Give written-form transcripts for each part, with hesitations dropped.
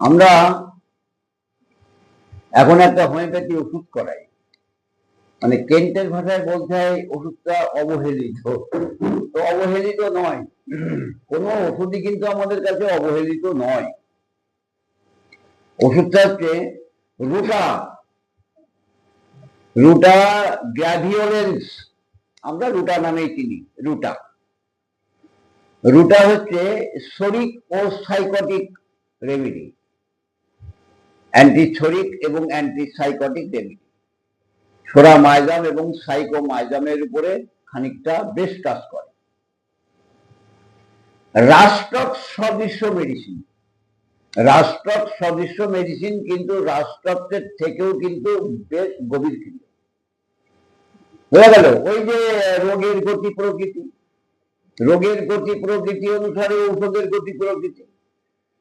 আমরা এখন একটা হোমিওপ্যাথি ওষুধ করাই, মানে কেন্টের ভাষায় বলতে হয় ওষুধটা অবহেলিত। তো অবহেলিত নয়, কোনো ওষুধই কিন্তু আমাদের কাছে অবহেলিত নয়। ওষুধটা হচ্ছে রুটা রুটা গ্র্যাভিওলেন্স, আমরা রুটা নামেই চিনি। রুটা হচ্ছে শরিক ও সাইকোটিক রেমেডি, অ্যান্টিশরিক এবং অ্যান্টিসাইকোটিক রেমেডি। সোরামাইজাম এবং সাইকোমাইজামের উপরে খানিকটা বেশ কাজ করে। রাস্টক সদৃশ্য মেডিসিন, রাস্টক সদৃশ্য মেডিসিন, কিন্তু রাস্টকের থেকেও কিন্তু বেশ গভীর কিন্তু বোঝা গেল। ওই যে রোগের গতি প্রকৃতি, রোগের গতি প্রকৃতি অনুসারে ঔষধের গতি প্রকৃতি।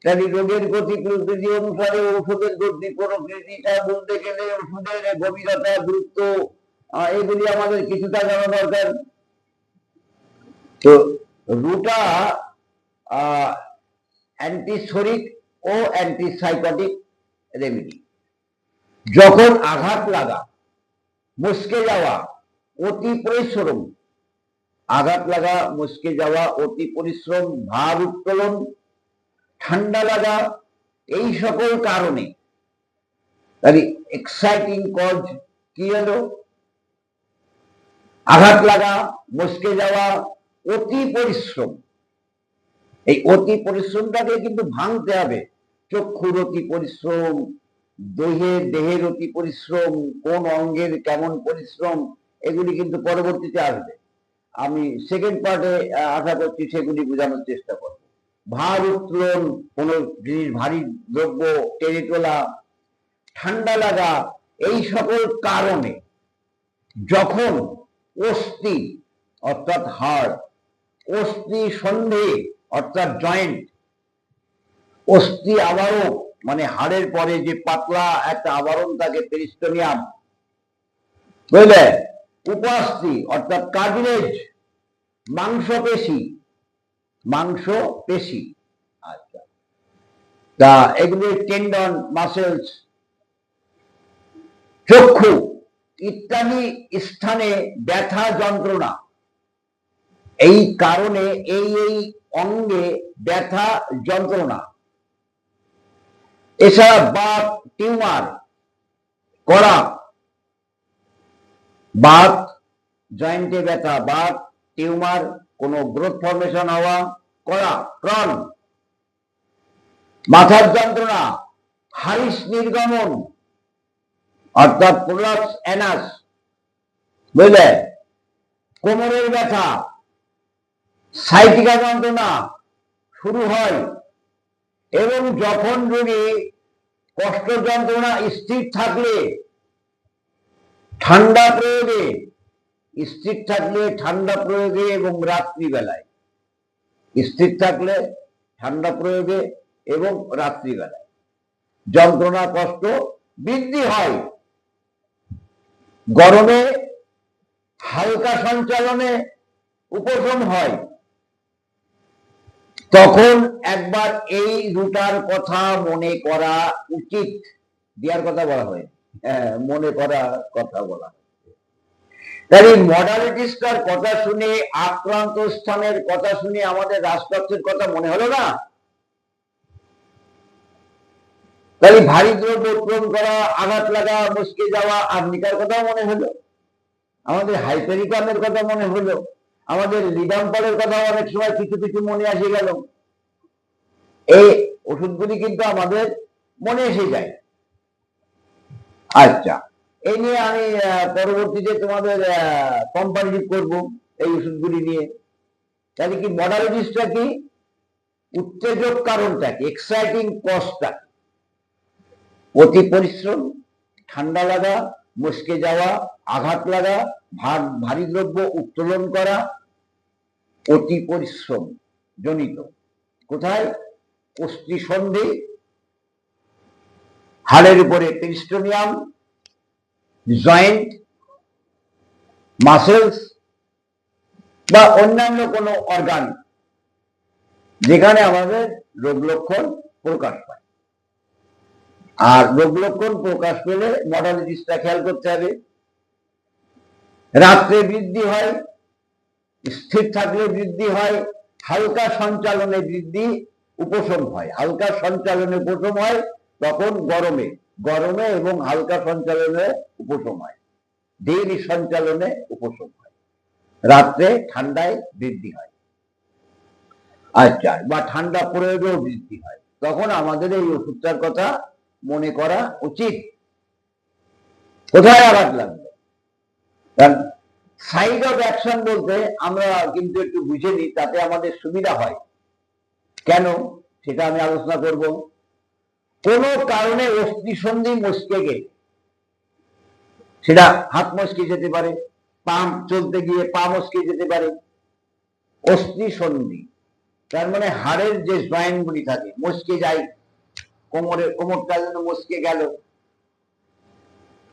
তাহলে রোগের গতি প্রকৃতি অনুসারে ঔষধের গতি প্রকৃতিটা বলতে গেলে ওষুধের গভীরতা, গুরুত্ব, এগুলি আমাদের কিছুটা জানা দরকার। তো রুটা অ্যান্টিশরিক ও অ্যান্টিসাইকোটিক রেমেডি। যখন আঘাত লাগা, মুচকে যাওয়া, অতি পরিশ্রম, আঘাত লাগা, মুচকে যাওয়া, অতি পরিশ্রম, ভার উত্তোলন, ঠান্ডা লাগা, এই সকল কারণে, তাহলে এক্সাইটিং কজ কি হলো? আঘাত লাগা, মুচকে যাওয়া, অতি পরিশ্রম। এই অতি পরিশ্রমটাকে কিন্তু ভাঙতে হবে। চক্ষুর অতি পরিশ্রম, দেহের অতি পরিশ্রম, কোন অঙ্গের কেমন পরিশ্রম, এগুলি কিন্তু পরবর্তীতে আসবে। আমি সেকেন্ড পার্টে আশা করছি সেগুলি বোঝানোর চেষ্টা করব। ভার উত্তোলন, কোন জিনিস ভারী দ্রব্য টেনে তোলা, ঠান্ডা লাগা, এই সকল কারণে যখন অস্থি অর্থাৎ হাড়, অস্থি সন্ধি অর্থাৎ জয়েন্ট, অস্থি আবরণ মানে হাড়ের পরে যে পাতলা একটা আবরণ থাকে পেরিস্টোনিয়াম, বুঝলে, উপাস্থি অর্থাৎ কার্টিলেজ, মাংসপেশি, আচ্ছা, তা এগুলি টেন্ডন, মাসেলস, চক্ষু ইত্যাদি স্থানে ব্যথা যন্ত্রণা, এই কারণে এই অঙ্গে ব্যথা যন্ত্রণা। এছাড়া বাত, টিউমার করা, বাত জয়েন্টে ব্যথা, বাত, টিউমার, কোন গ্রোথ ফর্মেশন হওয়া, করা, ক্রন, মাথার যন্ত্রণা, হারিস নির্গমন অর্থাৎ প্রলাপস অ্যানাস, বুঝলে, কোমরের ব্যথা, সাইটিকা যন্ত্রণা শুরু হয়। এবং যখন রোগী কষ্ট যন্ত্রণা স্থির থাকলে, ঠান্ডা প্রয়োগে, স্থির থাকলে ঠান্ডা প্রয়োগে এবং রাত্রিবেলায়, স্থির থাকলে ঠান্ডা প্রয়োগে এবং রাত্রিবেলায় যন্ত্রণা কষ্ট বৃদ্ধি হয়। গরমে হালকা সঞ্চালনে উপশম হয়। তখন একবার এই রুটার কথা মনে করা উচিত। দেওয়ার কথা বলা হয়, মনে করা কথা বলা হয়। তাই মডালিটিসটার কথা শুনে, আক্রান্ত স্থানের কথা শুনে আমাদের রাষ্ট্রের কথা মনে হলো না? তাই ভারী দ্রব্য উত্তোলন করা, আঘাত লাগা, মুচকে যাওয়া, আর্নিকার কথাও মনে হলো, আমাদের হাইপেরিকামের কথা মনে হলো, আমাদের লিডাম্পারের কথা অনেক সময় কিছু কিছু মনে আসে গেল। এই ওষুধগুলি কিন্তু আমাদের মনে এসে যায়। আচ্ছা, এই নিয়ে আমি পরবর্তীতে তোমাদের কম্পারিটিভ করব এই ওষুধগুলি নিয়ে। তাহলে কি মডালিটিসটা কি? উত্তেজক কারণটা কি, এক্সাইটিং কজটা, অতি পরিশ্রম, ঠান্ডা লাগা, মুচকে যাওয়া, আঘাত লাগা, ভারী দ্রব্য উত্তোলন করা, অতি পরিশ্রম জনিত। কোথায়? অস্থি সন্ধি, হাড়ের উপরে পেরিস্টোনিয়াম, জয়েন্ট, মাসেলস বা অন্যান্য কোনো অর্গান যেখানে আমাদের রোগ লক্ষণ প্রকাশ পায়। আর রোগ লক্ষণ প্রকাশ পেলে মডালিটিসটা খেয়াল করতে হবে। রাত্রে বৃদ্ধি হয়, স্থির থাকলে বৃদ্ধি হয়, হালকা সঞ্চালনে বৃদ্ধি উপশম হয়। হালকা সঞ্চালনে উপশম হয় তখন গরমে গরমে এবং হালকা সঞ্চালনে উপশম হয়, দেরি সঞ্চালনে উপশম হয়, রাত্রে ঠান্ডায় বৃদ্ধি হয়। আচ্ছা, বা ঠান্ডা প্রয়োগেও বৃদ্ধি হয়, তখন আমাদের এই ওষুধটার কথা মনে করা উচিত। কোথায় আঘাত লাগবে? সাইড অফ অ্যাকশন বলতে আমরা কিন্তু একটু বুঝে নিই, তাতে আমাদের সুবিধা হয়। কেন সেটা আমি আলোচনা করব। কোন কারণে অস্থিসন্ধি মস্কে গেলে, সেটা হাত মস্কে যেতে পারে, পা চলতে গিয়ে পা মস্কে যেতে পারে। অস্থিসন্ধি তার মানে হাড়ের যে জয়েন্ট গুলি থাকে মস্কে যায়, কোমরটা যেন মস্কে গেল,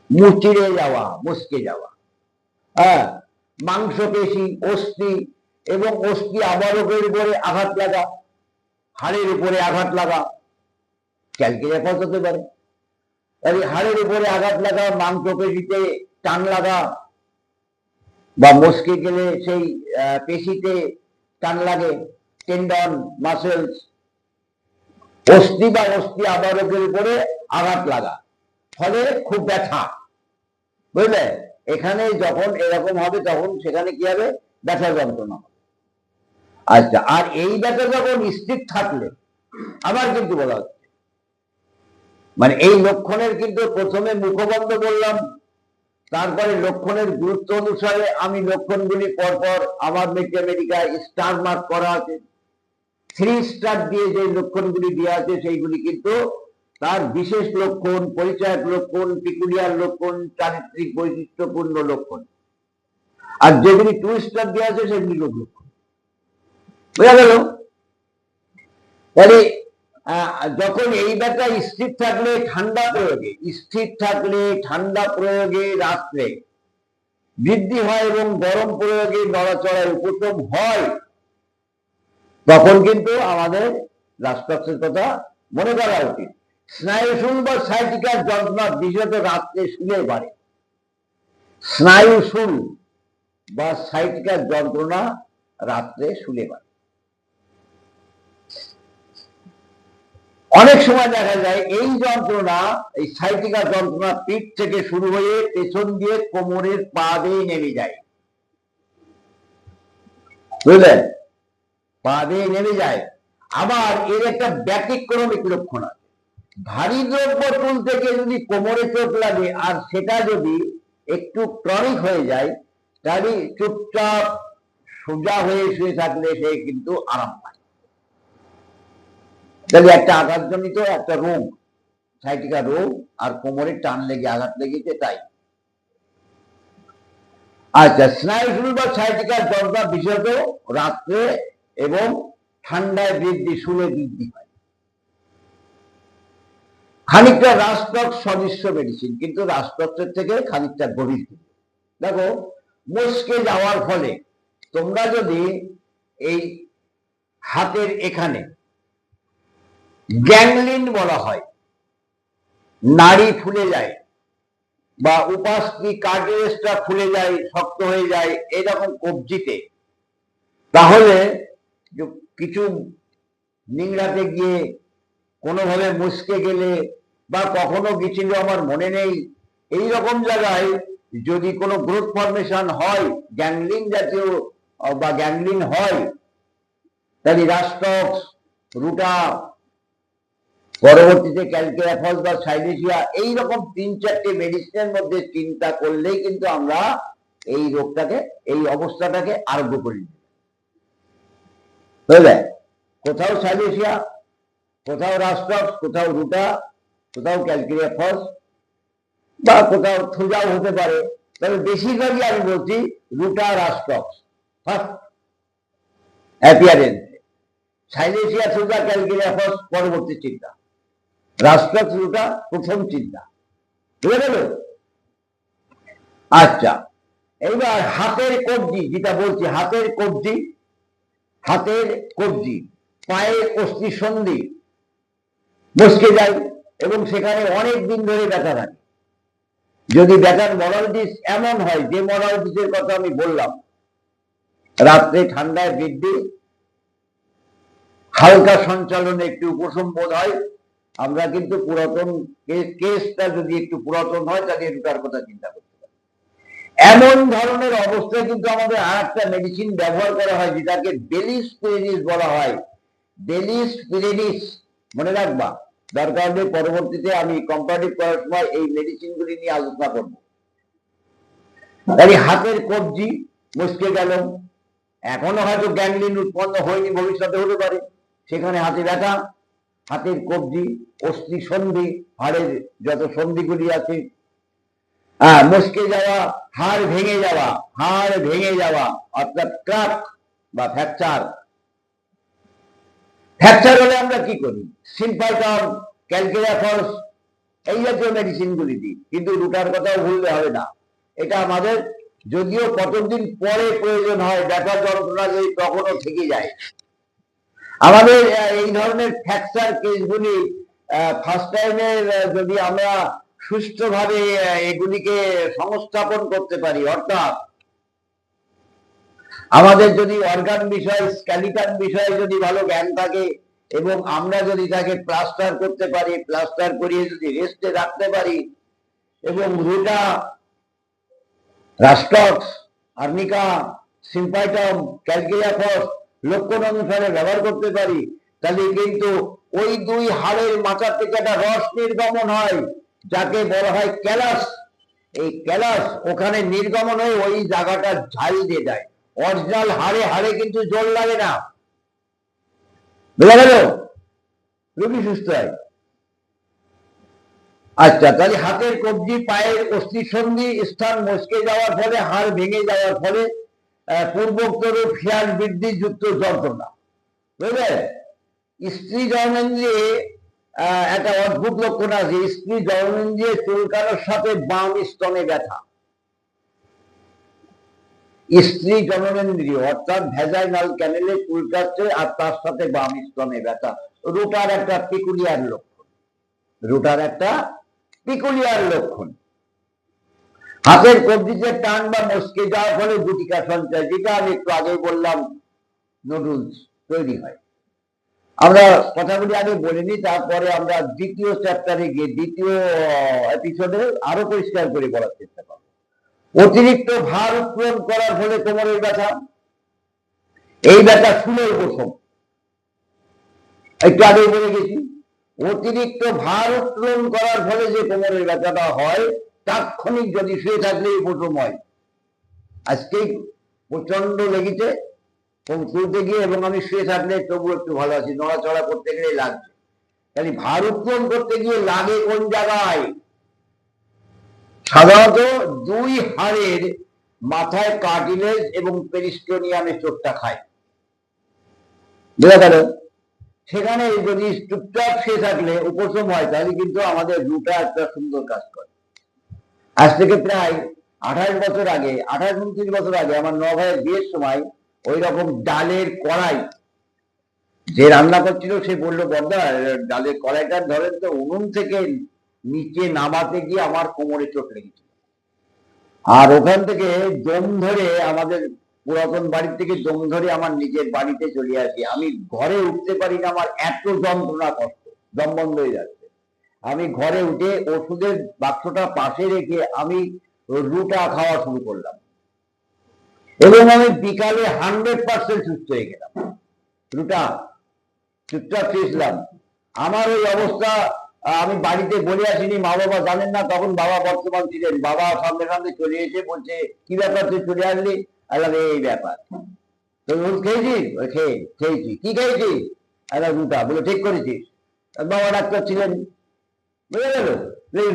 মুচিড়ে যাওয়া, মস্কে যাওয়া। হ্যাঁ, মাংসপেশি, অস্থি এবং অস্থি আবরকের উপরে আঘাত লাগা, হাড়ের উপরে আঘাত লাগা, ক্যালকেরিয়া ফস হতে পারে। হাড়ের উপরে আঘাত লাগা, মাংসপেশিতে টান লাগা, বা মস্কে গেলে সেই পেশিতে টান লাগে, টেন্ডন, মাসেলস। অস্থি বা অস্থি আবরকের উপরে আঘাত লাগা, ফলে খুব ব্যথা, বুঝলে? এখানে যখন এরকম হবে তখন সেখানে কি হবে? ব্যথা যন্ত্রণা হবে। আচ্ছা, আর এই ব্যথা যখন স্থির থাকলে, আবার কিন্তু বলা হচ্ছে, মানে এই লক্ষণের কিন্তু প্রথমে মুখবন্ধ বললাম, তারপরে লক্ষণের গুরুত্ব অনুসারে আমি লক্ষণগুলি পরপর আমার মেডিকায় স্টার মার্ক করা আছে। 3 স্টার দিয়ে যে লক্ষণগুলি দেওয়া আছে সেইগুলি কিন্তু তার বিশেষ লক্ষণ, পরিচয়ক লক্ষণ, পিকুলিয়ার লক্ষণ, চারিত্রিক বৈশিষ্ট্যপূর্ণ লক্ষণ। আর যেগুলি 2 স্টার দেওয়া আছে সেগুলি রোগ লক্ষণ। বোঝা গেল? তাহলে যখন এই ব্যাটা স্থির থাকলে ঠান্ডা প্রয়োগে, স্থির থাকলে ঠান্ডা প্রয়োগে রাত্রে বৃদ্ধি হয় এবং গরম প্রয়োগে নড়াচড়ায় উপশম হয়, তখন কিন্তু আমাদের রাষ্ট্রাক্ষের কথা মনে করা উচিত। স্নায়ুশূল বা সাইটিকার যন্ত্রণা বিশেষত রাত্রে শুলে বাড়ে। স্নায়ুশূল বা সাইটিকার যন্ত্রণা রাত্রে শুলে বাড়ে। অনেক সময় দেখা যায় এই যন্ত্রণা, এই সাইটিকা যন্ত্রণা পিঠ থেকে শুরু হয়ে পেছন দিয়ে কোমরের পা দিয়ে নেমে যায়, বুঝলেন? পা দিয়ে নেমে যায়। আবার এর একটা ব্যতিক্রমিক লক্ষণ আছে। ভারী দ্রব্য তুলতে গিয়ে যদি কোমরে চোট লাগে আর সেটা যদি একটু ক্রনিক হয়ে যায়, তাহলে চুপচাপ সোজা হয়ে শুয়ে থাকলে সে কিন্তু আরাম পায়। তাহলে একটা আঘাতজনিত একটা রোগ, সাইটিকা রোগ, আর কোমরে টান লেগে আঘাত লেগেছে তাই। আচ্ছা, স্নায়ুশূল বা সাইটিকার যন্ত্রণা বিশেষত রাত্রে এবং ঠান্ডায় বৃদ্ধি, শুলে বৃদ্ধি হয়। খানিকটা রাষ্ট্রক সদৃশ্য মেডিসিন, কিন্তু রাষ্ট্রের থেকে খানিকটা গভীর। দেখো, মস্কে যাওয়ার ফলে তোমরা যদি এই হাতের এখানে গ্যাংলিন বলা হয়, নাড়ি ফুলে যায় বা উপাস্থি কার্ডিয়াসটা ফুলে যায়, শক্ত হয়ে যায় এরকম কবজিতে, তাহলে কিছু নিংড়াতে গিয়ে কোনোভাবে মুসকে গেলে বা কখনো গেছিল আমার মনে নেই, এই রকম জায়গায় যদি কোনো গ্রোথ ফর্মেশন হয়, গ্যাংলিন জাতীয় বা গ্যাংলিন হয়, তাহলে রাস্টক্স, রুটা, পরবর্তীতে ক্যালকেরিয়া ফস বা সাইলেশিয়া, এইরকম 3-4টে মেডিসিনের মধ্যে চিন্তা করলেই কিন্তু আমরা এই রোগটাকে, এই অবস্থাটাকে আরোগ্য করি। বুঝলে? কোথাও সাইলেশিয়া, কোথাও রাস্টক্স, কোথাও রুটা, কোথাও ক্যালকেরিয়া ফস, বা কোথাও থুজাও হতে পারে। তবে বেশিরভাগই আমি বলছি ruta, rhus tox first appearance, silicea, thuja, calcarea phos পরবর্তী চিন্তা, রাষ্ট্রক রুটা প্রথম চিন্তা। বুঝে গেল? আচ্ছা, এইবার হাতের কবজি, যেটা বলছি হাতের কবজি, হাতের কবজি, পায়ের অস্থিসন্ধি মস্কে যায়, এবং সেখানে অনেক দিন ধরে ব্যথা থাকে। যদি ব্যথার মডালিটিস এমন হয় যে মডালিটিসের কথা আমি বললাম, রাত্রে ঠান্ডায় বৃদ্ধি, হালকা সঞ্চালনে একটু উপশম বোধ হয়, আমরা কিন্তু পুরাতন কেসটা যদি একটু পুরাতন হয় তাহলে রুটার কথা চিন্তা করতে পারি। এমন ধরনের অবস্থায় কিন্তু আমাদের আর একটা মেডিসিন ব্যবহার করা হয় যেটাকে ডেলিস পিরেনিস বলা হয়। ডেলিস পিরেনিস মনে রাখবা, দরকার হলে পরবর্তীতে আমি কম্পারেটিভ করার সময় এই মেডিসিনগুলি নিয়ে আলোচনা করব। তাই হাতের কবজি মুচকে গেল, এখনো হয়তো গ্যাংলিন উৎপন্ন হয়নি, ভবিষ্যতে হতে পারে, সেখানে হাতে ব্যথা, হাতের কবজি, অস্থি সন্ধি, হাড়ের যত সন্ধিগুলি আছে, মুচকে যাওয়া, হাড় ভেঙে যাওয়া অর্থাৎ ক্র্যাক বা ফ্র্যাকচার। ফ্র্যাকচার হলে আমরা কি করি? সিম্পালটন, ক্যালকুলাফস, এই জাতীয় মেডিসিনগুলি দিই, কিন্তু রুটার কথাও ভুললে হবে না। এটা আমাদের যদিও কতদিন পরে প্রয়োজন হয়, ব্যথা যন্ত্রণা যদি তখনও থেকে যায়। আমাদের এই ধরনের ফ্র্যাকচার কেসগুলি ফার্স্ট টাইমে যদি আমরা সুষ্ঠুভাবে এগুলিকে সংস্থাপন করতে পারি, অর্থাৎ আমাদের যদি অর্গান বিষয়, স্কেলিটন বিষয়ে যদি ভালো জ্ঞান থাকে এবং আমরা যদি তাকে প্লাস্টার করতে পারি, প্লাস্টার করিয়ে যদি রেস্টে রাখতে পারি এবং রুটা, রাস্টক্স, আর্নিকা, সিম্পাইটম, ক্যালকুলাফস লক্ষণ অনুসারে ব্যবহার করতে পারি, তাহলে কিন্তু ওই দুই হাড়ের মাথা থেকে একটা রস নির্গমন হয় যাকে বলা হয় ক্যালাস। এই ক্যালাস ওখানে নির্গমন হয়ে ওই জায়গাটা ঝাল দিয়ে যায়। অরিজিনাল হাড়ে হাড়ে কিন্তু জোর লাগে না, বোঝা গেল? রোগী সুস্থ হয়। আচ্ছা, তাহলে হাতের কবজি, পায়ের অস্থিসন্ধি স্থান মচকে যাওয়ার ফলে, হাড় ভেঙে যাওয়ার ফলে পূর্বোক্তর ফিয়ার বৃদ্ধি যুক্ত যন্ত্রণা, বুঝলেন? স্ত্রী জননেন্দ্রিয়ে একটা অদ্ভুত লক্ষণ আছে, স্ত্রী জননেন্দ্রিয়ে চুলকানোর সাথে বাম স্তনে ব্যথা। স্ত্রী জননেন্দ্রিয় অর্থাৎ ভ্যাজাইনাল ক্যানেলে চুলকাচ্ছে আর তার সাথে বাম স্তনে ব্যথা। রুটার একটা পিকুলিয়ার লক্ষণ, রুটার একটা পিকুলিয়ার লক্ষণ। হাতের কবজিতে টান বা মচকে যাওয়ার ফলে গুটিকা সঞ্চয়, যেটা আমি একটু আগে বললাম, নুডলস তৈরি হয়। আমরা কথাগুলি আগে বলিনি, তারপরে আমরা দ্বিতীয় চ্যাপ্টারে গিয়ে দ্বিতীয় এপিসোডে আরো পরিষ্কার করে বলার চেষ্টা করব। অতিরিক্ত ভার উত্তোলন করার ফলে কোমরের ব্যথা, এই ব্যথা শুলের উপশম, একটু আগে বলে গেছি। অতিরিক্ত ভার উত্তোলন করার ফলে যে কোমরের ব্যথাটা হয়, তাৎক্ষণিক যদি শুয়ে থাকলে উপশম হয়। আজকেই প্রচন্ড লেগেছে তুলতে গিয়ে, এবং আমি শুয়ে থাকলে তবু একটু ভালো আছি, নড়াচড়া করতে গেলে লাগছে। তাহলে ভার উত্তোলন করতে গিয়ে লাগে কোন জায়গায়? সাধারণত দুই হাড়ের মাথায় কার্টিলেজ এবং পেরিস্টোনিয়ামে চোটটা খায়, বুঝা গেল? সেখানে যদি চুপচাপ শুয়ে থাকলে উপশম হয়, তাহলে কিন্তু আমাদের রুটা একটা সুন্দর কাজ করে। আজ থেকে প্রায় 28 বছর আগে, 28-29 বছর আগে আমার নভাইয়ের বিয়ের সময় ওই রকম ডালের কড়াই, যে রান্না করছিল সে বললো, বর্দা ডালের কড়াইটা ধরেন তো, উনুন থেকে নিচে নামাতে গিয়ে আমার কোমরে চোট লেগেছিল। আর ওখান থেকে দম ধরে, আমাদের পুরাতন বাড়ি থেকে দম ধরে আমার নিজের বাড়িতে চলে আসি। আমি ঘরে উঠতে পারি না, আমার এত যন্ত্রণা, কষ্ট, দম বন্ধ হয়ে যাচ্ছে। আমি ঘরে উঠে ওষুধের বাক্সটা পাশে রেখে আমি রুটা খাওয়া শুরু করলাম এবং আমি বিকালে 100% সুস্থ হয়ে গেলাম। রুটা চুপচাপ খেয়েছিলাম। আমার ওই অবস্থা আমি বাড়িতে বলে আসিনি, মা বাবা জানেন না, তখন বাবা বর্তমান ছিলেন। বাবা সামনে সামনে চলে এসে বলছে, কি ব্যাপার তুই চলে আসলি? আল্লাহ, এই ব্যাপার। তো রোজ খেয়েছিস? খেয়েছি। কি খেয়েছিস? আল্লাহ, রুটা। বলে, ঠিক করেছিস। বাবা ডাক্তার ছিলেন, বুঝে গেল?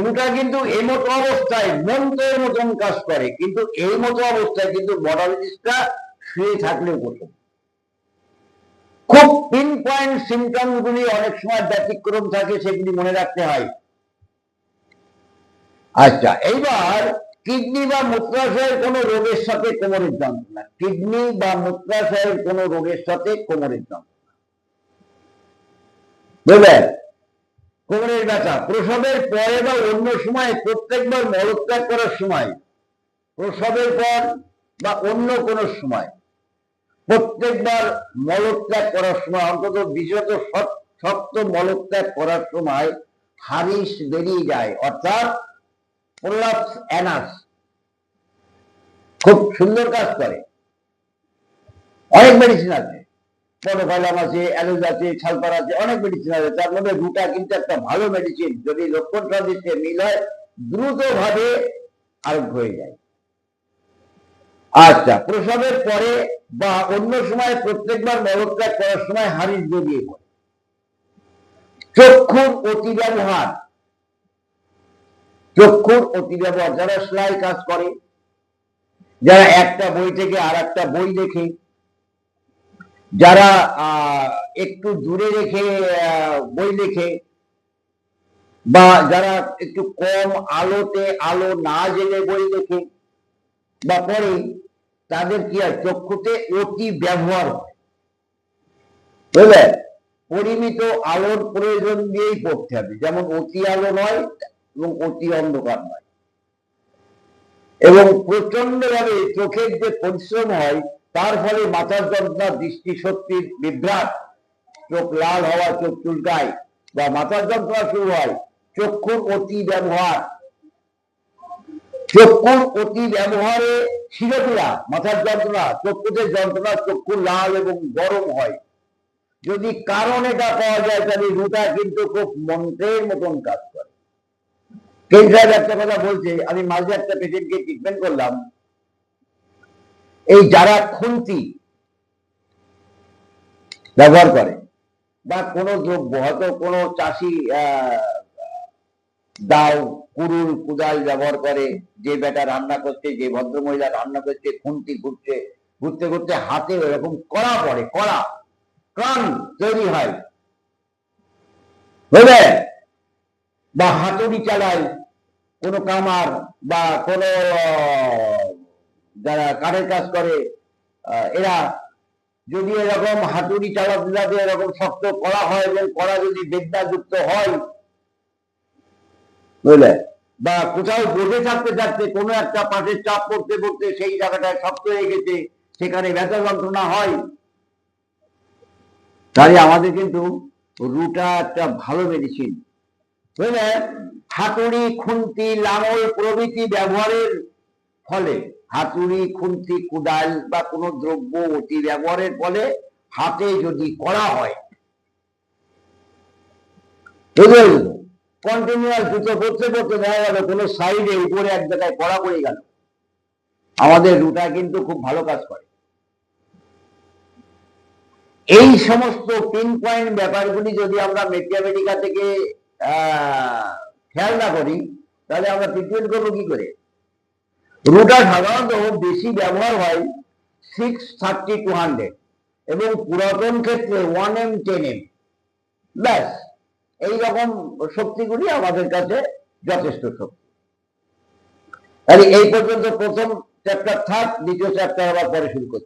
রুটা কিন্তু এই মতো অবস্থায় মন্ত্রের মতন কাজ করে, কিন্তু এই মতো অবস্থায় কিন্তু মডালিস্টটা শুয়ে থাকলেও করতো। খুব পিন পয়েন্ট সিমটম গুলি অনেক সময় ব্যতিক্রম থাকে, সেগুলি মনে রাখতে হয়। আচ্ছা, এইবার কিডনি বা মূত্রাশয়ের কোন রোগের সাথে কোমরের যন্ত্রণা, কিডনি বা মূত্রাশয়ের কোন রোগের সাথে কোমরের যন্ত্রণা, বুঝলেন? কোমরের পেটের ব্যথা প্রসবের পরে বা অন্য সময় প্রত্যেকবার মলত্যাগ করার সময়, প্রসবের পর বা অন্য কোনো সময় প্রত্যেকবার মলত্যাগ করার সময়, অন্তত বিশেষত শক্ত মলত্যাগ করার সময় হারিস বেরিয়ে যায়, অর্থাৎ প্রলাপস অ্যানাস খুব সুন্দর কাজ করে। অনেক মেডিসিন আছে, পডোফাইলাম আছে, অ্যালোজ আছে, ছালপার আছে, অনেক মেডিসিন আছে। তার মধ্যে রুটা কিন্তু একটা ভালো মেডিসিন, যদি লক্ষণ সাদৃশ্যে মিল হয় দ্রুত ভাবে আরোগ্য হয়ে যায়। আচ্ছা, প্রসবের পরে বা অন্য সময় প্রত্যেকবার মলত্যাগ করার সময় হারিস বেরিয়ে পড়ে। চক্ষুর অতি ব্যবহার, চক্ষুর অতি ব্যবহার, যারা সেলাই কাজ করে, যারা একটা বই থেকে আর একটা বই দেখে, যারা একটু দূরে রেখে বই লেখে, বা যারা একটু কম আলোতে আলো না জেলে বই লেখে বা পড়ে, তাদের কি হয়, চক্ষুতে অতি ব্যবহার হয়, বুঝলেন? পরিমিত আলোর প্রয়োজন দিয়েই পড়তে হবে, যেমন অতি আলো নয় এবং অতি অন্ধকার নয়। এবং প্রচন্ড ভাবে চোখের যে পরিশ্রম হয় তার ফলে মাথার যন্ত্রণা, দৃষ্টিশক্তির বিভ্রাট, চোখ লাল হওয়া, চোখ চুলকায় বা মাথার যন্ত্রণা শুরু হয়। চক্ষুর অতি ব্যবহার, চক্ষুর অতি ব্যবহারে শিরোপীড়া, মাথার যন্ত্রণা, চক্ষুতে যন্ত্রণা, চক্ষু লাল এবং গরম হয়। যদি কারণ এটা পাওয়া যায় তাহলে রুটা কিন্তু খুব মন্ত্রের মতন কাজ করে। কেন্দ্র একটা কথা বলছে, আমি মাঝে একটা পেশেন্টকে ট্রিটমেন্ট করলাম, এই যারা খুন্তি ব্যবহার করে বা কোনো দ্রব্য, হয়তো কোনো চাষি দাও, কুড়ুল, কুদাল ব্যবহার করে, যে বেটা রান্না করছে, যে ভদ্রমহিলা রান্না করছে, খুন্তি ঘুরছে, ঘুরতে ঘুরতে হাতে এরকম কড়া পড়ে, কড়া কান তৈরি হয়, বুঝলে? বা হাতুড়ি চালায় কোনো কামার বা কোনো যারা কাঠের কাজ করে, এরা যদি এরকম হাতুড়ি চালাতে যাবে এরকম শক্ত করা হয় এবং কড়া যদি বেদনাযুক্ত হয়, বুঝলে? বা কোথাও বসে থাকতে থাকতে কোনো একটা পাশের চাপ পড়তে পড়তে সেই জায়গাটায় শক্ত হয়ে গেছে, সেখানে ব্যথা যন্ত্রণা হয়, তাই আমাদের কিন্তু রুটা একটা ভালো মেডিসিন, বুঝলে? হাতুড়ি, খুন্তি, লাঙল প্রভৃতি ব্যবহারের ফলে, হাতুড়ি, খুন্তি, কুদাল বা কোনো দ্রব্য অতি ব্যবহারের ফলে হাতে যদি কড়া হয়, বুঝলেন? কন্টিনিউয়াস জুতো পড়তে পড়তে দেখা গেল কোনো সাইডে উপরে এক জায়গায় কড়া পড়ে গেল, আমাদের রুটা কিন্তু খুব ভালো কাজ করে। এই সমস্ত পিন পয়েন্ট ব্যাপারগুলি যদি আমরা মেটিয়ামেটিকা থেকে খেয়াল না করি তাহলে আমরা ট্রিটমেন্ট করবো কি করে? রুটা সাধারণত বেশি ব্যবহার হয় 630-200 এবং পুরাতন ক্ষেত্রে 1M 10M, ব্যাস এইরকম শক্তিগুলি আমাদের কাছে যথেষ্ট শক্তি। তাহলে এই পর্যন্ত প্রথম চ্যাপ্টার থাক, দ্বিতীয় চ্যাপ্টার আবার পরে শুরু করছি।